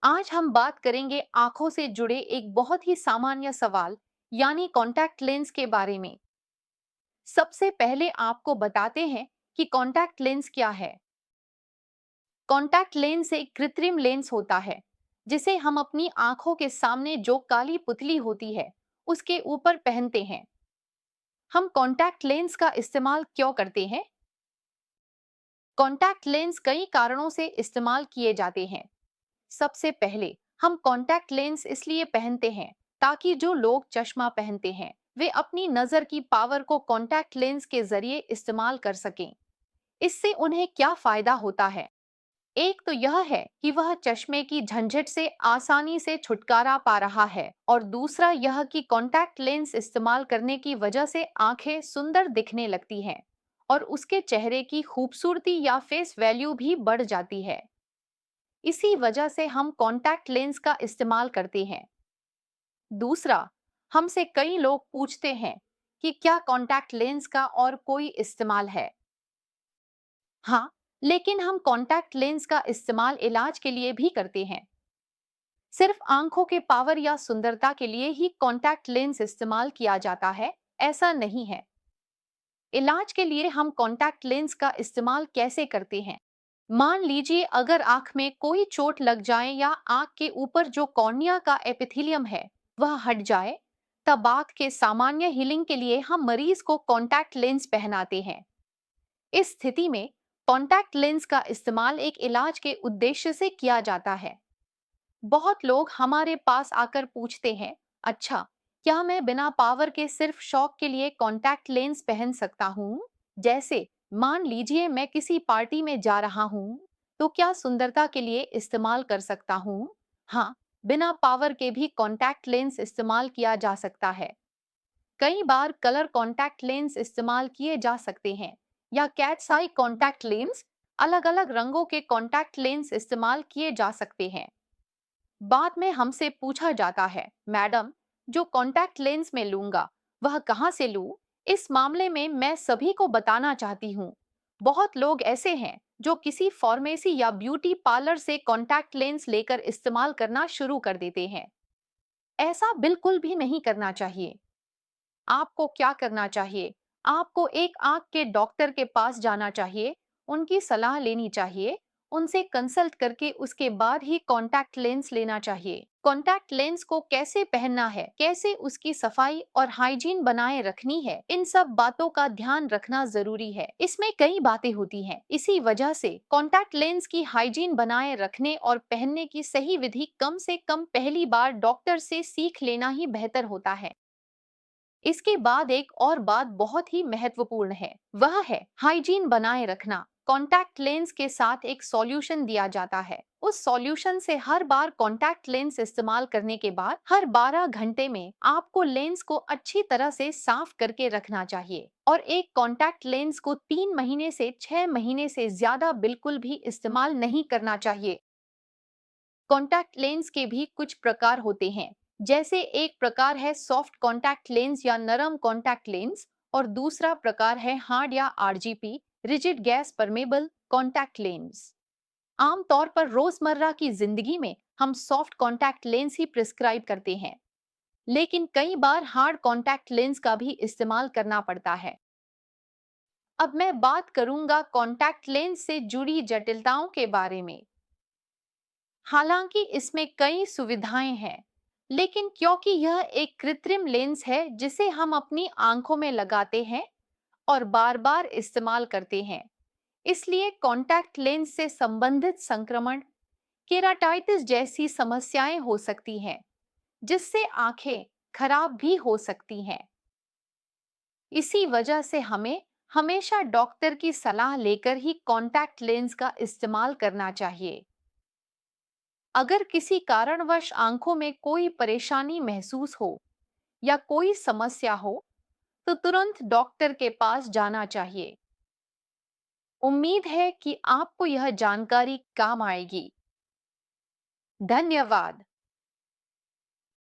आज हम बात करेंगे आंखों से जुड़े एक बहुत ही सामान्य सवाल यानी कॉन्टैक्ट लेंस के बारे में। सबसे पहले आपको बताते हैं कि कॉन्टैक्ट लेंस क्या है। कॉन्टैक्ट लेंस एक कृत्रिम लेंस होता है जिसे हम अपनी आंखों के सामने जो काली पुतली होती है उसके ऊपर पहनते हैं। हम कॉन्टैक्ट लेंस का इस्तेमाल क्यों करते हैं? कॉन्टैक्ट लेंस कई कारणों से इस्तेमाल किए जाते हैं। सबसे पहले हम कॉन्टैक्ट लेंस इसलिए पहनते हैं ताकि जो लोग चश्मा पहनते हैं वे अपनी नजर की पावर को कॉन्टैक्ट लेंस के जरिए इस्तेमाल कर सकें। इससे उन्हें क्या फायदा होता है? एक तो यह है कि वह चश्मे की झंझट से आसानी से छुटकारा पा रहा है और दूसरा यह कि कॉन्टैक्ट लेंस इस्तेमाल करने की वजह से आंखें सुंदर दिखने लगती हैं और उसके चेहरे की खूबसूरती या फेस वैल्यू भी बढ़ जाती है। इसी वजह से हम कॉन्टैक्ट लेंस का इस्तेमाल करते हैं। दूसरा, हमसे कई लोग पूछते हैं कि क्या कॉन्टैक्ट लेंस का और कोई इस्तेमाल है? हाँ, लेकिन हम कॉन्टैक्ट लेंस का इस्तेमाल इलाज के लिए भी करते हैं। सिर्फ आंखों के पावर या सुंदरता के लिए ही कॉन्टैक्ट लेंस इस्तेमाल किया जाता है, ऐसा नहीं है। इलाज के लिए हम कॉन्टैक्ट लेंस का इस्तेमाल कैसे करते हैं? मान लीजिए अगर आंख में कोई चोट लग जाए या आंख के ऊपर जो कॉर्निया का एपिथेलियम है वह हट जाए, तब आंख के सामान्य हीलिंग के लिए हम मरीज को कॉन्टैक्ट लेंस पहनाते हैं। इस स्थिति में कॉन्टैक्ट लेंस का इस्तेमाल एक इलाज के उद्देश्य से किया जाता है। बहुत लोग हमारे पास आकर पूछते हैं, अच्छा, क्या मैं बिना पावर के सिर्फ शौक के लिए कॉन्टैक्ट लेंस पहन सकता हूँ? जैसे मान लीजिए मैं किसी पार्टी में जा रहा हूँ, तो क्या सुंदरता के लिए इस्तेमाल कर सकता हूँ? हाँ, बिना पावर के भी कॉन्टैक्ट लेंस इस्तेमाल किया जा सकता है। कई बार कलर कॉन्टैक्ट लेंस इस्तेमाल किए जा सकते हैं या कैट्स आई कॉन्टैक्ट लेंस, अलग अलग रंगों के कॉन्टैक्ट लेंस इस्तेमाल किए जा सकते हैं। बाद में हमसे पूछा जाता है, मैडम, जो कॉन्टैक्ट लेंस में लूंगा वह कहाँ से लूं? इस मामले में मैं सभी को बताना चाहती हूँ, बहुत लोग ऐसे हैं जो किसी फार्मेसी या ब्यूटी पार्लर से कॉन्टैक्ट लेंस लेकर इस्तेमाल करना शुरू कर देते हैं। ऐसा बिल्कुल भी नहीं करना चाहिए। आपको क्या करना चाहिए? आपको एक आंख के डॉक्टर के पास जाना चाहिए, उनकी सलाह लेनी चाहिए, उनसे कंसल्ट करके उसके बाद ही कॉन्टैक्ट लेंस लेना चाहिए। कॉन्टैक्ट लेंस को कैसे पहनना है, कैसे उसकी सफाई और हाइजीन बनाए रखनी है, इन सब बातों का ध्यान रखना जरूरी है। इसमें कई बातें होती हैं, इसी वजह से कॉन्टैक्ट लेंस की हाइजीन बनाए रखने और पहनने की सही विधि कम से कम पहली बार डॉक्टर से सीख लेना ही बेहतर होता है। इसके बाद एक और बात बहुत ही महत्वपूर्ण है, वह है हाइजीन बनाए रखना। कॉन्टैक्ट लेंस के साथ एक सॉल्यूशन दिया जाता है। उस सॉल्यूशन से हर बार कॉन्टैक्ट लेंस इस्तेमाल करने के बाद हर 12 घंटे में आपको लेंस को अच्छी तरह से साफ करके रखना चाहिए और एक कॉन्टैक्ट लेंस को 3 महीने से 6 महीने से ज्यादा बिल्कुल भी इस्तेमाल नहीं करना चाहिए। कॉन्टैक्ट लेंस के भी कुछ प्रकार होते हैं, जैसे एक प्रकार है सॉफ्ट कॉन्टैक्ट लेंस या नरम कॉन्टैक्ट लेंस और दूसरा प्रकार है हार्ड या RGP rigid gas permeable contact lens. आमतौर पर रोजमर्रा की जिंदगी में हम सॉफ्ट कॉन्टैक्ट लेंस ही प्रिस्क्राइब करते हैं, लेकिन कई बार हार्ड कॉन्टैक्ट लेंस का भी इस्तेमाल करना पड़ता है। अब मैं बात करूंगा कॉन्टैक्ट लेंस से जुड़ी जटिलताओं के बारे में। हालांकि इसमें कई सुविधाएं हैं, लेकिन क्योंकि यह एक कृत्रिम लेंस है जिसे हम अपनी आंखों में लगाते हैं और बार-बार इस्तेमाल करते हैं, इसलिए कॉन्टैक्ट लेंस से संबंधित संक्रमण, केराटाइटिस जैसी समस्याएं हो सकती हैं, जिससे आंखें खराब भी हो सकती हैं। इसी वजह से हमें हमेशा डॉक्टर की सलाह लेकर ही कॉन्टैक्ट लेंस का इस्तेमाल करना चाहिए। अगर किसी कारणवश आंखों में कोई परेशानी महसूस हो या कोई समस्या हो, तो तुरंत डॉक्टर के पास जाना चाहिए। उम्मीद है कि आपको यह जानकारी काम आएगी। धन्यवाद।